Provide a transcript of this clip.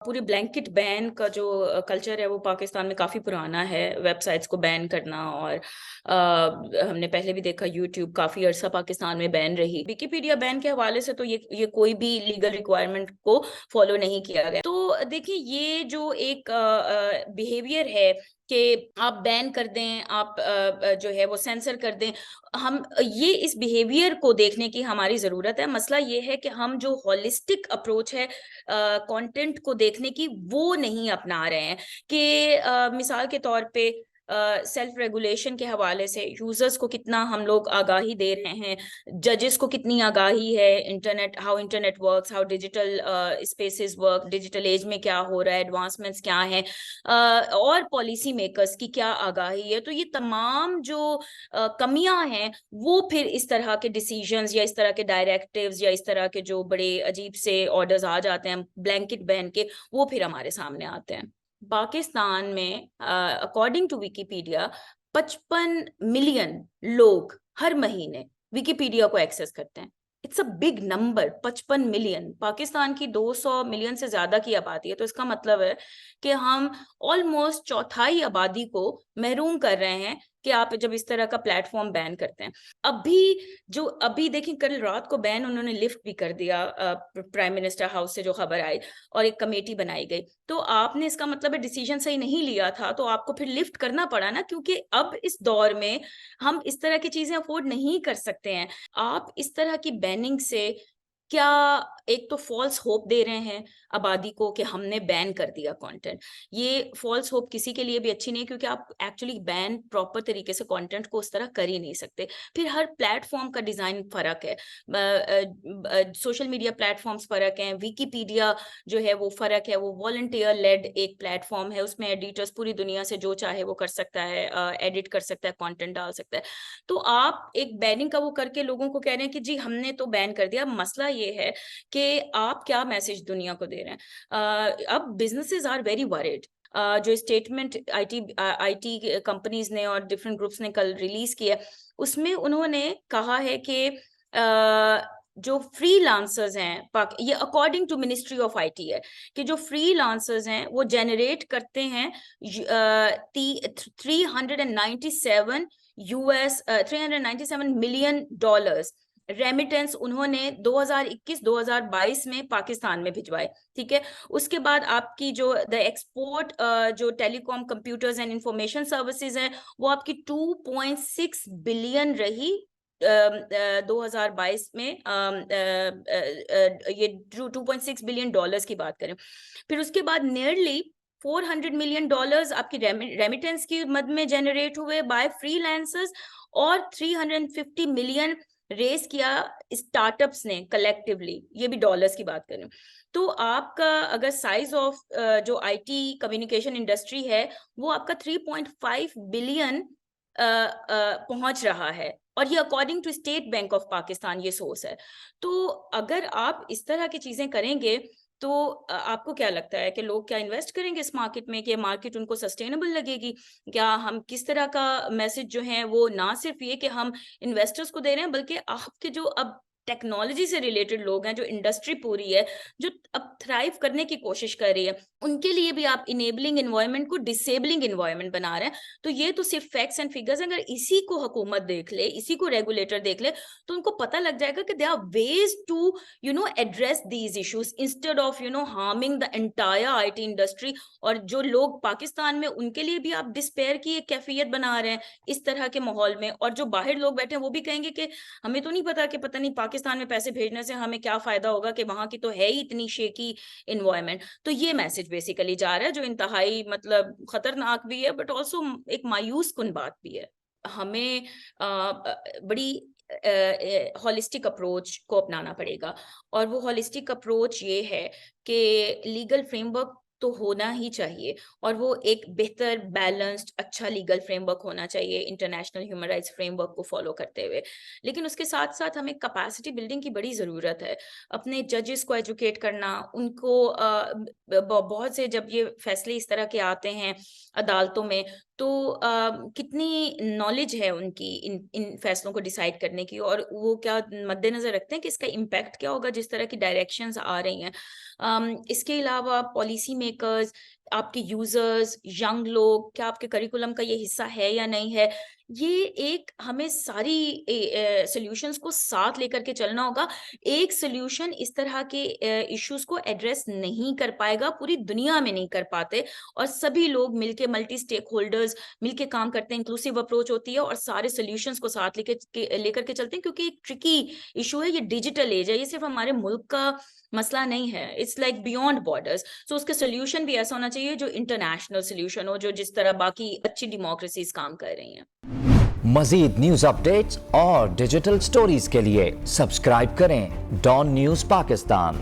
पूरी blanket ban का जो कल्चर है वो पाकिस्तान में काफ़ी पुराना है, वेबसाइट्स को बैन करना। और हमने पहले भी देखा यूट्यूब काफ़ी अरसा पाकिस्तान में बैन रही। विकिपीडिया बैन के हवाले से तो ये कोई भी लीगल रिक्वायरमेंट को फॉलो नहीं किया गया। तो देखिए, ये जो एक बिहेवियर है कि आप बैन कर दें, आप जो है वो सेंसर कर दें, हम ये इस बिहेवियर को देखने की हमारी ज़रूरत है। मसला ये है कि हम जो होलिस्टिक अप्रोच है कंटेंट को देखने की, वो नहीं अपना रहे हैं। कि मिसाल के तौर पे सेल्फ रेगुलेशन के हवाले से यूजर्स को कितना हम लोग आगाही दे रहे हैं, जजेस को कितनी आगाही है, internet, how internet works, how digital spaces work, digital age में क्या हो रहा है, एडवांसमेंट्स क्या हैं, और पॉलिसी मेकर्स की क्या आगाही है। तो ये तमाम जो कमियां हैं, वो फिर इस तरह के डिसीजंस या इस तरह के डायरेक्टिव्स या इस तरह के जो बड़े अजीब से ऑर्डर्स आ जाते हैं ब्लैंकेट बैन के, वो फिर हमारे सामने आते हैं। पाकिस्तान में अकॉर्डिंग टू विकिपीडिया 55 मिलियन लोग हर महीने विकिपीडिया को एक्सेस करते हैं। It's a big number, 55 million. Pakistan की 200 मिलियन से ज्यादा की आबादी है, तो इसका मतलब है कि हम ऑलमोस्ट चौथाई आबादी को महरूम कर रहे हैं कि आप जब इस तरह का प्लेटफॉर्म बैन करते हैं। अभी देखें, कल रात को बैन उन्होंने लिफ्ट भी कर दिया, प्राइम मिनिस्टर हाउस से जो खबर आई, और एक कमेटी बनाई गई। तो आपने, इसका मतलब है डिसीजन सही नहीं लिया था, तो आपको फिर लिफ्ट करना पड़ा ना, क्योंकि अब इस दौर में हम इस तरह की चीजें अफोर्ड नहीं कर सकते हैं। आप इस तरह की बैनिंग से क्या एक तो फॉल्स होप दे रहे हैं आबादी को कि हमने बैन कर दिया कंटेंट। ये फॉल्स होप किसी के लिए भी अच्छी नहीं, क्योंकि आप एक्चुअली बैन प्रॉपर तरीके से कंटेंट को उस तरह कर ही नहीं सकते। फिर हर प्लेटफॉर्म का डिजाइन फर्क है, सोशल मीडिया प्लेटफॉर्म्स फर्क हैं, विकिपीडिया जो है वो फर्क है, वो वॉलंटियर लेड एक प्लेटफॉर्म है, उसमें एडिटर्स पूरी दुनिया से जो चाहे वो कर सकता है, एडिट कर सकता है, कंटेंट डाल सकता है। तो आप एक बैनिंग का वो करके लोगों को कह रहे हैं कि जी हमने तो बैन कर दिया। मसला ये है कि आप क्या मैसेज दुनिया को दे रहे हैं। अब बिजनेसेस आर वेरी वरीड। जो स्टेटमेंट आईटी कंपनीज ने और डिफरेंट ग्रुप्स ने कल रिलीज किया, उसमें उन्होंने कहा है कि जो फ्रीलांसर्स हैं, ये according to ministry of IT है, कि जो फ्रीलांसर्स हैं वो जनरेट करते हैं 397 यूएस 397 मिलियन डॉलर्स रेमिटेंस उन्होंने 2021-2022 में पाकिस्तान में भिजवाए। ठीक है, उसके बाद आपकी जो द एक्सपोर्ट जो telecom computers and information services है, वो आपकी 2.6 बिलियन रही 2022 में। ये 2.6 बिलियन डॉलर्स की बात करें। फिर उसके बाद नियरली 400 मिलियन डॉलर्स आपकी रेमिटेंस की मद में जनरेट हुए बाय फ्रीलांसर्स, और 350 मिलियन रेस किया स्टार्टअप्स ने कलेक्टिवली। ये भी डॉलर्स की बात करें तो आपका अगर साइज ऑफ जो आईटी कम्युनिकेशन इंडस्ट्री है, वो आपका 3.5 बिलियन पहुंच रहा है। और ये according to State Bank of Pakistan ये सोर्स है। तो अगर आप इस तरह की चीजें करेंगे, तो आपको क्या लगता है कि लोग क्या इन्वेस्ट करेंगे इस मार्केट में, कि मार्केट उनको सस्टेनेबल लगेगी? क्या हम किस तरह का मैसेज जो है वो ना सिर्फ ये कि हम इन्वेस्टर्स को दे रहे हैं, बल्कि आपके जो अब टेक्नोलॉजी से रिलेटेड लोग हैं, जो इंडस्ट्री पूरी है, जो अब थ्राइव करने की कोशिश कर रही है, उनके लिए भी आप इनेबलिंग एनवायरनमेंट को डिसेबलिंग एनवायरनमेंट बना रहे हैं। तो ये तो सिर्फ फैक्ट्स एंड फिगर्स। अगर इसी को हुकूमत देख ले, इसी को रेगुलेटर देख ले, तो उनको पता लग जाएगा कि there are ways to address these issues instead of harming the entire IT industry. और जो लोग पाकिस्तान में, उनके लिए भी आप डिस्पेयर की एक कैफियत बना रहे हैं इस तरह के माहौल में। और जो बाहर लोग बैठे हैं वो भी कहेंगे कि हमें तो नहीं पता, कि पता नहीं पाकिस्तान में पैसे भेजने से हमें क्या फायदा होगा, कि वहां की तो है ही इतनी शेकी इन्वायरमेंट। तो ये मैसेज बेसिकली जा रहा है, जो इंतहाई मतलब खतरनाक भी है, बट ऑल्सो एक मायूस कुन बात भी है। हमें बड़ी हॉलिस्टिक अप्रोच को अपनाना पड़ेगा। और वो हॉलिस्टिक अप्रोच ये है कि लीगल फ्रेमवर्क तो होना ही चाहिए, और वो एक बेहतर बैलेंस्ड अच्छा लीगल फ्रेमवर्क होना चाहिए इंटरनेशनल ह्यूमन राइट्स फ्रेमवर्क को फॉलो करते हुए। लेकिन उसके साथ साथ हमें कैपेसिटी बिल्डिंग की बड़ी ज़रूरत है। अपने जजेस को एजुकेट करना, उनको बहुत से जब ये फैसले इस तरह के आते हैं अदालतों में, तो कितनी नॉलेज है उनकी इन इन फैसलों को डिसाइड करने की, और वो क्या मद्देनज़र रखते हैं कि इसका इम्पैक्ट क्या होगा जिस तरह की डायरेक्शंस आ रही हैं। इसके अलावा पॉलिसी मेकर्स, आपके यूज़र्स, यंग लोग, क्या आपके करिकुलम का ये हिस्सा है या नहीं है? ये एक हमें सारी सॉल्यूशंस को साथ लेकर के चलना होगा। एक सॉल्यूशन इस तरह के इश्यूज़ को एड्रेस नहीं कर पाएगा, पूरी दुनिया में नहीं कर पाते, और सभी लोग मिलके मल्टी स्टेक होल्डर्स मिलके काम करते हैं, इंक्लूसिव अप्रोच होती है और सारे सॉल्यूशंस को साथ लेकर के चलते हैं, क्योंकि एक ट्रिकी इश्यू है, ये डिजिटल एज है, ये सिर्फ हमारे मुल्क का मसला नहीं है, इट्स लाइक बियॉन्ड बॉर्डर्स। सो उसका सॉल्यूशन भी ऐसा होना चाहिए जो इंटरनेशनल सॉल्यूशन हो, जो जिस तरह बाकी अच्छी डेमोक्रेसीज काम कर रही हैं। मजीद न्यूज अपडेट्स और डिजिटल स्टोरीज के लिए सब्सक्राइब करें डॉन न्यूज पाकिस्तान।